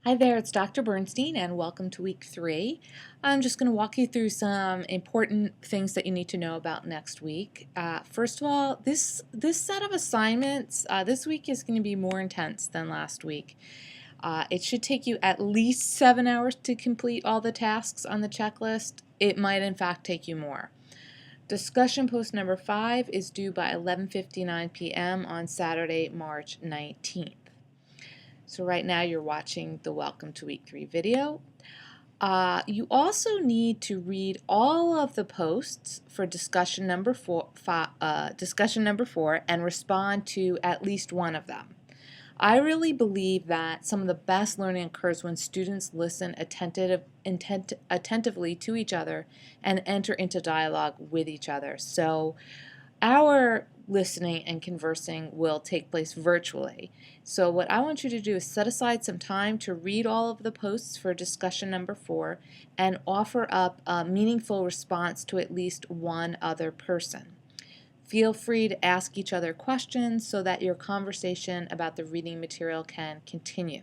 Hi there, it's Dr. Bernstein and welcome to week 3. I'm just going to walk you through some important things that you need to know about next week. First of all, this set of assignments this week is going to be more intense than last week. It should take you at least 7 hours to complete all the tasks on the checklist. It might in fact take you more. Discussion post number 5 is due by 11:59 p.m. on Saturday, March 19th. So right now you're watching the Welcome to Week 3 video. You also need to read all of the posts for discussion number four and respond to at least one of them. I really believe that some of the best learning occurs when students listen attentively to each other and enter into dialogue with each other. So our listening and conversing will take place virtually. So what I want you to do is set aside some time to read all of the posts for discussion number 4 and offer up a meaningful response to at least one other person. Feel free to ask each other questions so that your conversation about the reading material can continue.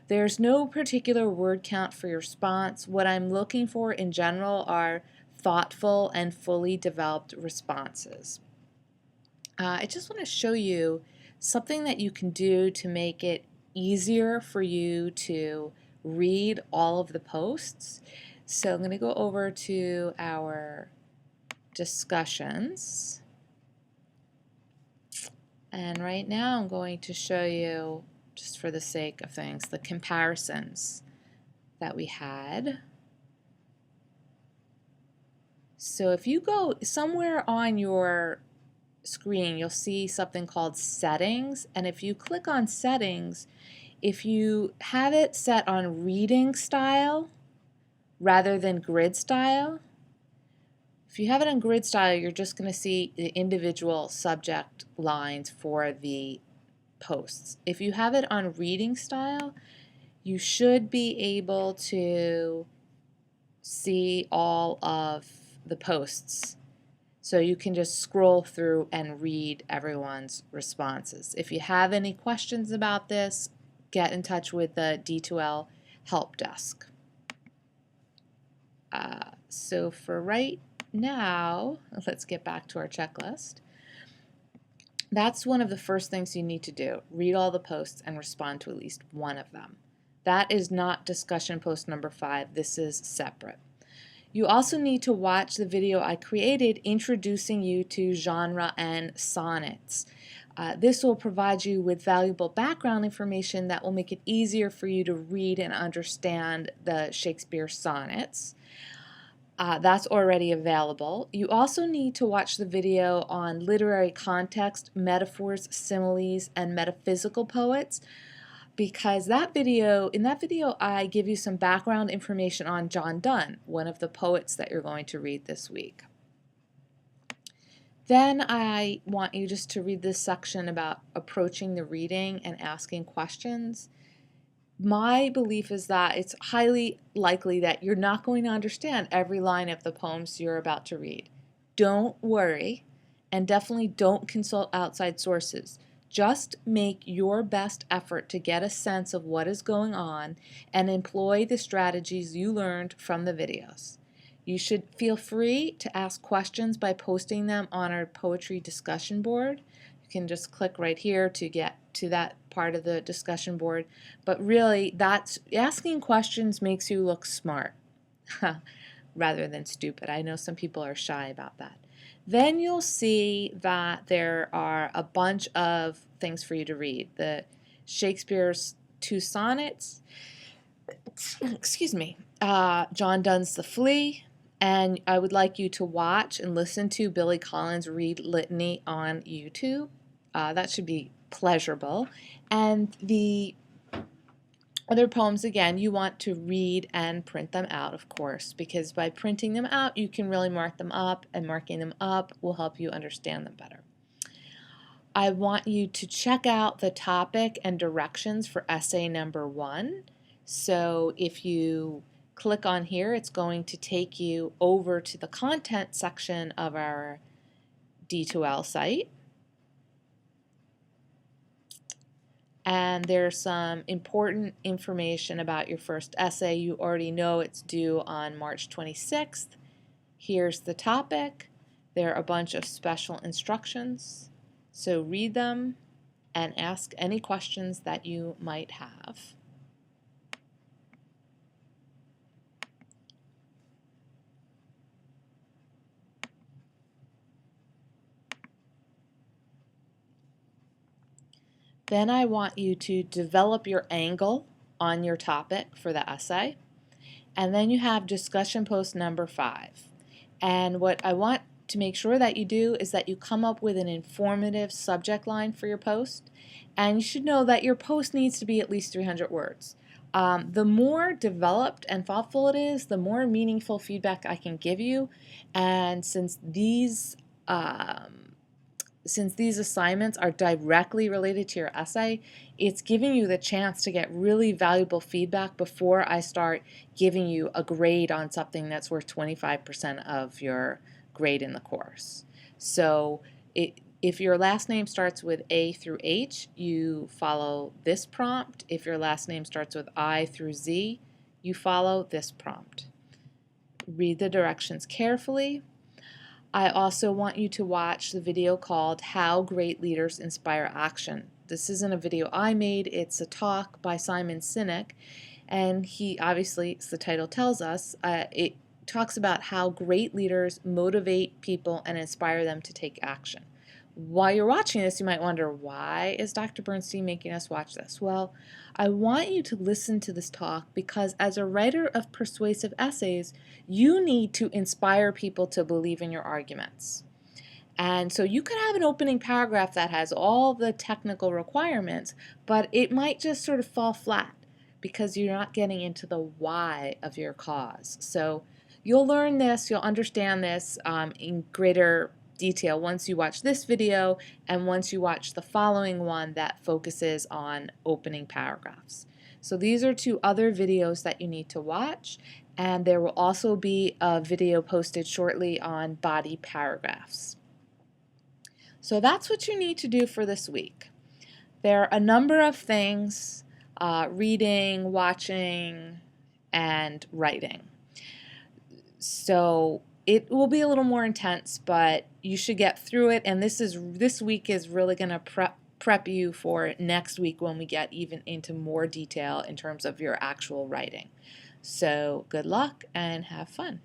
There's no particular word count for your response. What I'm looking for in general are thoughtful and fully developed responses. I just want to show you something that you can do to make it easier for you to read all of the posts. So I'm going to go over to our discussions. And right now I'm going to show you, just for the sake of things, the comparisons that we had. So if you go somewhere on your screen, you'll see something called settings, and if you click on settings, if you have it set on reading style rather than grid style, if you have it on grid style, you're just going to see the individual subject lines for the posts. If you have it on reading style, you should be able to see all of the posts. So you can just scroll through and read everyone's responses. If you have any questions about this, get in touch with the D2L help desk. So for right now, let's get back to our checklist. That's one of the first things you need to do. Read all the posts and respond to at least one of them. That is not discussion post number 5. This is separate. You also need to watch the video I created introducing you to genre and sonnets. This will provide you with valuable background information that will make it easier for you to read and understand the Shakespeare sonnets. That's already available. You also need to watch the video on literary context, metaphors, similes, and metaphysical poets, because in that video I give you some background information on John Donne, one of the poets that you're going to read this week. Then I want you just to read this section about approaching the reading and asking questions. My belief is that it's highly likely that you're not going to understand every line of the poems you're about to read. Don't worry, and definitely don't consult outside sources. Just make your best effort to get a sense of what is going on and employ the strategies you learned from the videos. You should feel free to ask questions by posting them on our poetry discussion board. You can just click right here to get to that part of the discussion board. But really, that's asking questions makes you look smart rather than stupid. I know some people are shy about that. Then you'll see that there are a bunch of things for you to read. The Shakespeare's 2 sonnets, excuse me, John Donne's The Flea, and I would like you to watch and listen to Billy Collins read Litany on YouTube. That should be pleasurable. And the other poems, again, you want to read and print them out, of course, because by printing them out, you can really mark them up, and marking them up will help you understand them better. I want you to check out the topic and directions for essay number 1. So if you click on here, it's going to take you over to the content section of our D2L site. and there's some important information about your first essay. You already know it's due on March 26th. Here's the topic. There are a bunch of special instructions, so read them and ask any questions that you might have. Then I want you to develop your angle on your topic for the essay. And then you have discussion post number 5. And what I want to make sure that you do is that you come up with an informative subject line for your post. And you should know that your post needs to be at least 300 words. The more developed and thoughtful it is, the more meaningful feedback I can give you. And since these assignments are directly related to your essay, it's giving you the chance to get really valuable feedback before I start giving you a grade on something that's worth 25% of your grade in the course. So if your last name starts with A through H, you follow this prompt. If your last name starts with I through Z, you follow this prompt. Read the directions carefully. I also want you to watch the video called How Great Leaders Inspire Action. This isn't a video I made, it's a talk by Simon Sinek, and he obviously, as the title tells us, it talks about how great leaders motivate people and inspire them to take action. While you're watching this, you might wonder, why is Dr. Bernstein making us watch this? Well, I want you to listen to this talk because as a writer of persuasive essays, you need to inspire people to believe in your arguments. And so you could have an opening paragraph that has all the technical requirements, but it might just sort of fall flat because you're not getting into the why of your cause. So you'll learn this, you'll understand this in greater detail once you watch this video and once you watch the following one that focuses on opening paragraphs. So these are 2 other videos that you need to watch, and there will also be a video posted shortly on body paragraphs. So that's what you need to do for this week. There are a number of things, reading, watching, and writing. So it will be a little more intense, but you should get through it, and this week is really going to prep you for next week when we get even into more detail in terms of your actual writing. So good luck and have fun.